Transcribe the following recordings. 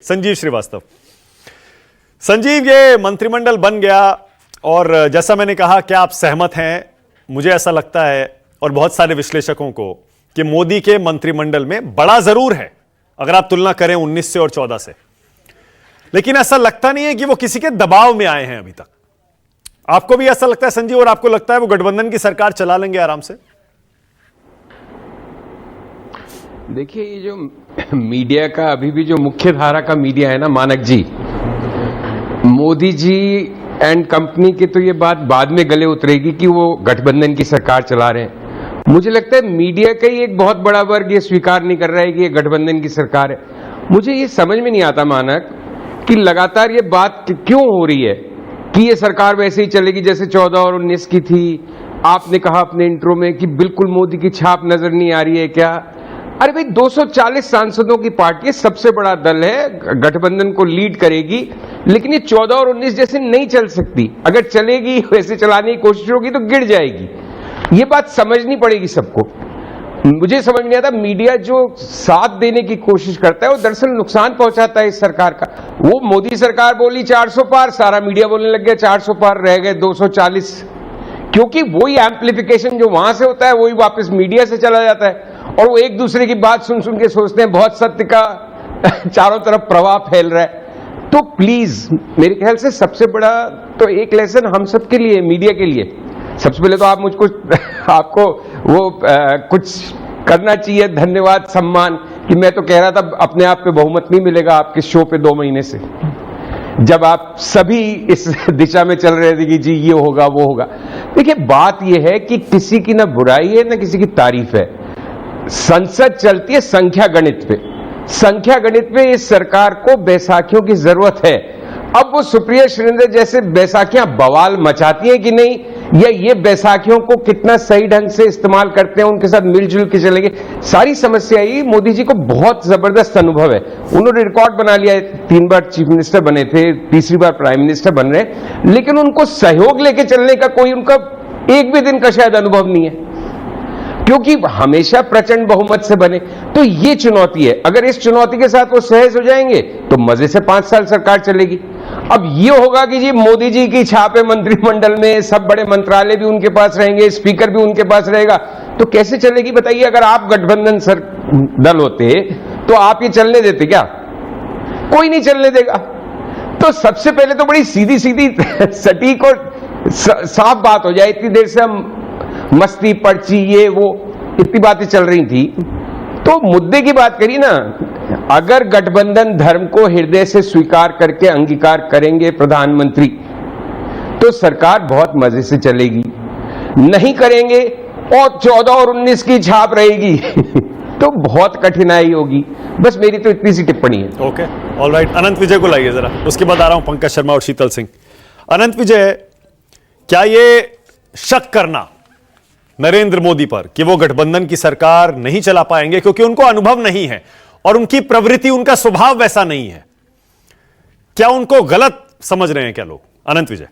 संजीव श्रीवास्तव। संजीव, ये मंत्रिमंडल बन गया और जैसा मैंने कहा, क्या आप सहमत हैं? मुझे ऐसा लगता है और बहुत सारे विश्लेषकों को कि मोदी के मंत्रिमंडल में बड़ा जरूर है अगर आप तुलना करें 19 से और 14 से, लेकिन ऐसा लगता नहीं है कि वो किसी के दबाव में आए हैं अभी तक। आपको भी ऐसा लगता है संजीव, और आपको लगता है वो गठबंधन की सरकार चला लेंगे आराम से? देखिए, ये जो मीडिया का अभी भी जो मुख्य धारा का मीडिया है ना, मानक जी, मोदी जी एंड कंपनी के तो ये बात बाद में गले उतरेगी कि वो गठबंधन की सरकार चला रहे हैं। मुझे लगता है मीडिया का ही एक बहुत बड़ा वर्ग ये स्वीकार नहीं कर रहा है कि ये गठबंधन की सरकार है। मुझे ये समझ में नहीं आता मानक कि लगातार ये बात क्यों हो रही है कि ये सरकार वैसे ही चलेगी जैसे 14 और 19 की थी। आपने कहा अपने इंट्रो में कि बिल्कुल मोदी की छाप नजर नहीं आ रही है क्या? अरे भाई, 240 सांसदों की पार्टी, सबसे बड़ा दल है, गठबंधन को लीड करेगी, लेकिन ये 14 और 19 जैसे नहीं चल सकती। अगर चलेगी, वैसे चलाने की कोशिश होगी तो गिर जाएगी। ये बात समझनी पड़ेगी सबको। मुझे समझ नहीं आता, मीडिया जो साथ देने की कोशिश करता है वो दरअसल नुकसान पहुंचाता है इस सरकार का। वो मोदी सरकार बोली 400 पार, सारा मीडिया बोलने लग गया 400 पार, रह गए 240, क्योंकि वही एम्प्लीफिकेशन जो वहां से होता है वही वापस मीडिया से चला जाता है, और वो एक दूसरे की बात सुन सुन के सोचते हैं बहुत सत्य का चारों तरफ प्रवाह फैल रहा है। तो प्लीज, मेरे ख्याल से सबसे बड़ा तो एक लेसन हम सबके लिए, मीडिया के लिए, सबसे पहले तो आप मुझको आपको वो कुछ करना चाहिए, धन्यवाद, सम्मान, कि मैं तो कह रहा था अपने आप पे बहुमत नहीं मिलेगा आपके शो पे 2 महीने से, जब आप सभी इस दिशा में चल रहे थे कि जी ये होगा वो होगा। देखिए, बात यह है कि किसी की ना बुराई है ना किसी की तारीफ है। संसद चलती है संख्या गणित पे। संख्या गणित पे इस सरकार को बैसाखियों की जरूरत है। अब वो सुप्रिया श्रीनेंद्र जैसे बैसाखियां बवाल मचाती हैं कि नहीं, या ये बैसाखियों को कितना सही ढंग से इस्तेमाल करते हैं, उनके साथ मिलजुल के चलेंगे, सारी समस्या ही मोदी जी को बहुत जबरदस्त अनुभव है। उन्होंने रिकॉर्ड बना लिया है, 3 बार चीफ मिनिस्टर बने थे, तीसरी बार प्राइम मिनिस्टर बन रहे, लेकिन उनको सहयोग लेके चलने का कोई उनका एक भी दिन का शायद अनुभव नहीं है, क्योंकि हमेशा प्रचंड बहुमत से बने। तो ये चुनौती है। अगर इस चुनौती के साथ वो सहज हो जाएंगे तो मजे से 5 साल सरकार चलेगी। अब ये होगा कि जी मोदी जी की छाप है मंत्रिमंडल में, सब बड़े मंत्रालय भी उनके पास रहेंगे, स्पीकर भी उनके पास रहेगा, तो कैसे चलेगी बताइए? अगर आप गठबंधन दल होते तो आप ये चलने देते क्या? कोई नहीं चलने देगा। तो सबसे पहले तो बड़ी सीधी सीधी सटीक और साफ बात हो जाए। इतनी देर से हम मस्ती, पर्ची, ये वो इतनी बातें चल रही थी, तो मुद्दे की बात करिए ना। अगर गठबंधन धर्म को हृदय से स्वीकार करके अंगीकार करेंगे प्रधानमंत्री, तो सरकार बहुत मजे से चलेगी। नहीं करेंगे और 14 और 19 की छाप रहेगी तो बहुत कठिनाई होगी। बस मेरी तो इतनी सी टिप्पणी है। Okay, alright. अनंत विजय को लाइए जरा, उसके बाद आ रहा हूं पंकज शर्मा और शीतल सिंह। अनंत विजय, क्या ये शक करना नरेंद्र मोदी पर कि वो गठबंधन की सरकार नहीं चला पाएंगे क्योंकि उनको अनुभव नहीं है और उनकी प्रवृत्ति, उनका स्वभाव वैसा नहीं है, क्या उनको गलत समझ रहे हैं क्या लोग? अनंत विजय,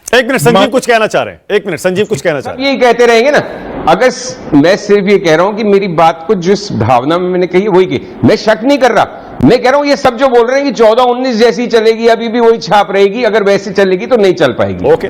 1 मिनट, संजीव कुछ कहना चाह रहे हैं। 1 मिनट, संजीव कुछ कहना चाह रहे हैं। यही कहते रहेंगे ना। अगर मैं सिर्फ ये कह रहा हूं कि मेरी बात को जिस भावना में मैंने कही वही की, मैं शक नहीं कर रहा। मैं कह रहा हूं ये सब जो बोल रहे हैं कि 14-19 जैसी चलेगी, अभी भी वही छाप रहेगी, अगर वैसी चलेगी तो नहीं चल पाएगी। ओके।